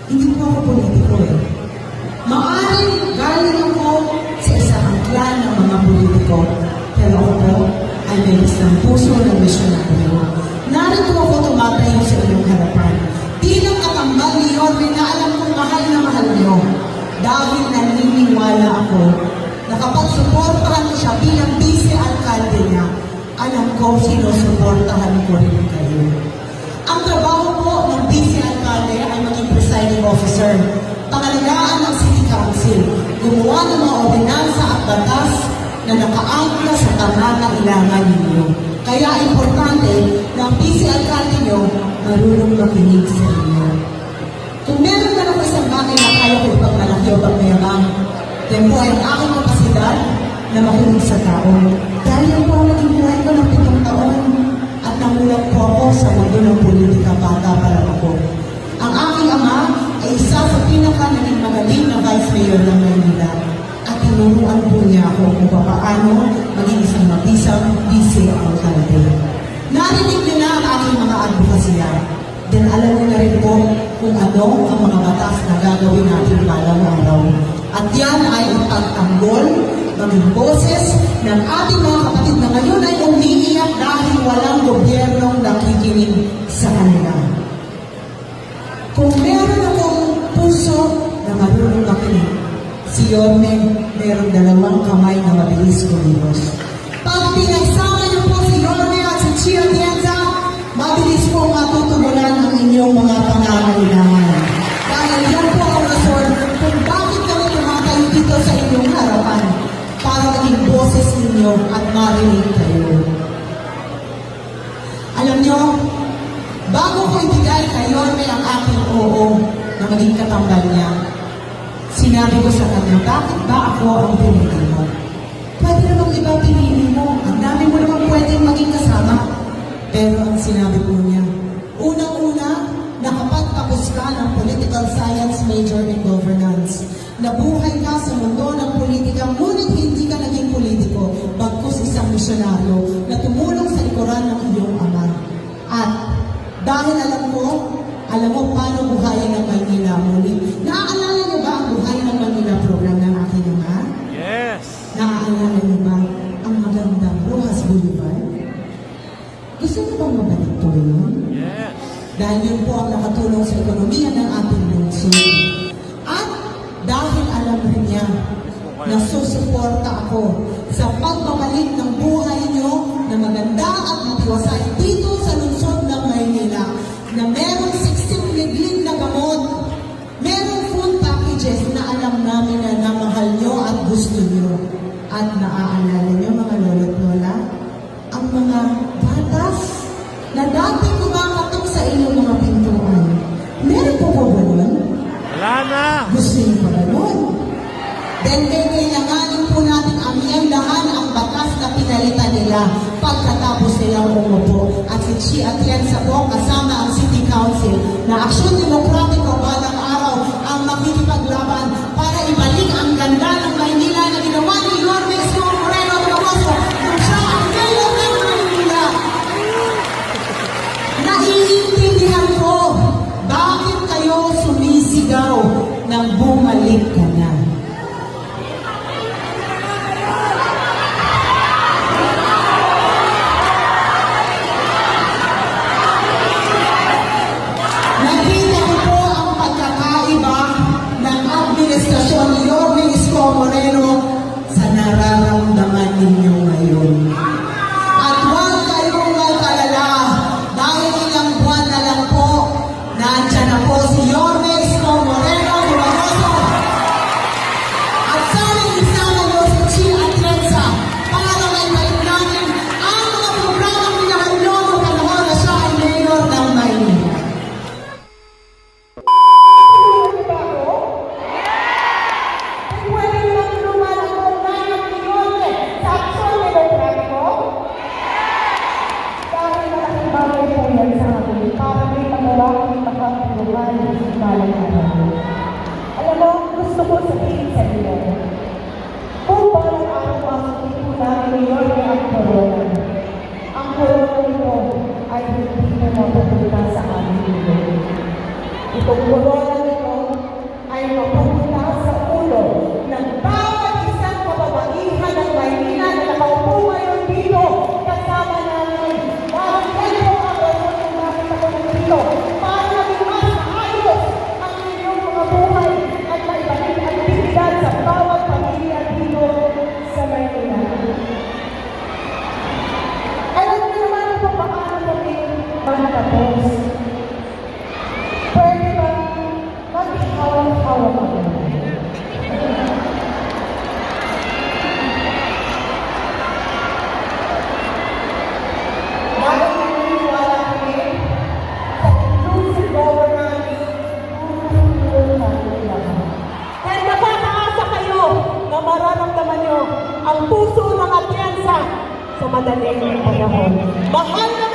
Hindi po ako politiko eh. Maaaring galing ako sa isang clan ng mga politiko, pero ako po ay may isang puso ng misyonaryo. Narito ako tumatayo sa inyong harapan. Bilang katambal ni Yorme na alam kong mahal na mahal niyo. Dahil naniniwala ako na kapag suportahan ko siya bilang vice-alcalde niya, alam ko sinusuportahan ko rin kayo. Ang trabaho po ng vice-alcalde ay maging presiding officer, pangalagaan ng City Council, gumawa ng mga ordinansa at batas na nakaangkla sa pangangailangan ninyo. Kaya importante na ang vice-alcalde nyo marunong makinig sa inyo. Kung meron na ako isang bagay na kaya ko ipagmalaki o pagmayabang, yan po ay ang aking kapasidad na makinig sa tao. Dahil yan po ang naging buhay ko ng 7 taon at namulat po ako sa mundo ng politika bata pa lang ako. Ang aking ama ay isa sa pinaka-naging magaling na vice mayor ng Maynila at tinuruan po niya ako kung paano maging isang mabisang vice-alcalde. Narinig niyo na ang aking mga advokasya. Then alam niyo na rin po kung ano ang mga batas na gagawin natin balang araw. At yan ay ipagtanggol, maging boses ng ating mga kapatid na ngayon ay umiiyak dahil walang gobyernong nakikinig sa kanila. Kung meron akong puso na marunong makinig, si Yorme meron 2 kamay na mabilis kumilos. Pag pinagsama niyo po si Yorme at si Chia Atienza, mabilis po matutugunan ang inyong mga pangangailangan. Dahil yan po ang rason kung bakit kami tumatayo dito sa inyong harapan para maging boses ninyo at marinig kayo. Alam nyo, bago ko ibigay kay Yorme ang aking oo na maging katambal niya, sinabi ko sa kanya, bakit ba ako ang pinili mo? Pwede namang iba pinili mo. Ang dami mo naman pwedeng maging kasama. Pero ang sinabi po niya, unang-una, nakapagtapos ka ng political science major in governance. Nabuhay ka sa mundo ng politika, ngunit hindi ka naging politiko, bagkus isang misyonaryo na tumulong sa likuran ng iyong ama. At dahil alam mo paano buhayin ng Maynila muli. Naaalala niyo ba ang buhayin ng Maynila program ng aking ama? Yes! Naaalala niyo ba ang magandang Rojas Boulevard? Gusto niyo bang mabalik to yun? Yes! Dahil yun po ang nakatulong sa ekonomiya ng ating lungsod. At dahil alam rin niya na susuporta ako sa pagbabalik ng buhay niyo na maganda at matiwasay dito sa lungsod ng Maynila na merong 16 liglig na gamot, merong food packages na alam namin na namahal niyo at gusto niyo. At naaalala niyo mga lolo't lola, ang mga batas na dati kumakatok sa inyong mga pintuan. Meron po ba nun? Wala na! Gusto niyo pa ba nun? Then kailanganin po natin amyendahan ang batas na pinalitan nila pagkatapos nilang umupo. At si Chia Atienza po kasama ang City Council na Aksyon Demokratiko balang araw ang makikipaglaban para ibalik ang ganda ng Maynila na ginawa ni Yorme Moreno Trabajo nung siya ang mayor ng Maynila. Naiintindihan ko bakit kayo sumisigaw ng bumalik ka na. Nakita ko po ang pagkakaiba ng administrasyon ni Yorme Moreno sa nararamdaman ninyo ngayon. At huwag kayong mag-alala dahil ilang buwan na lang po, nandyan na po si Yorme Moreno Trabajo. At sana isama nyo si Chia Atienza para naman natin ang mga programang minahal nyo ng panahon na siya ay mayor ng Maynila. Pwede naman lumalagon na ng Yorme sa Aksyon Demokratiko? Dahil malaking bagay po yan sa akin para may pagawang makapuluhan sa balang araw. Alam mo, gusto ko sabihin sa iyo, kung balang araw masukin po namin ni Yorme ang corona nito ay hindi mo mapupunta sa amin dito. Itong corona nito ay mapupunta sa ulo ng bawat isang kababaihan ng Maynila na nakaupo ngayon dito kasama namin. Dahil ito ang rason kung bakit ako nandito para maging mas maayos ang inyong mga buhay at maibalik ang dignidad sa bawat pamilya dito sa Maynila. Alam niyo naman kung paano kami magtapos. Pwede ba maghawak-hawak ako? Dahil naniniwala kami sa inclusive governance, tutulungan natin lahat. Kaya nakakaasa kayo na mararamdaman nyo ang puso ng atiyansa sa madaling panahon. Mahal na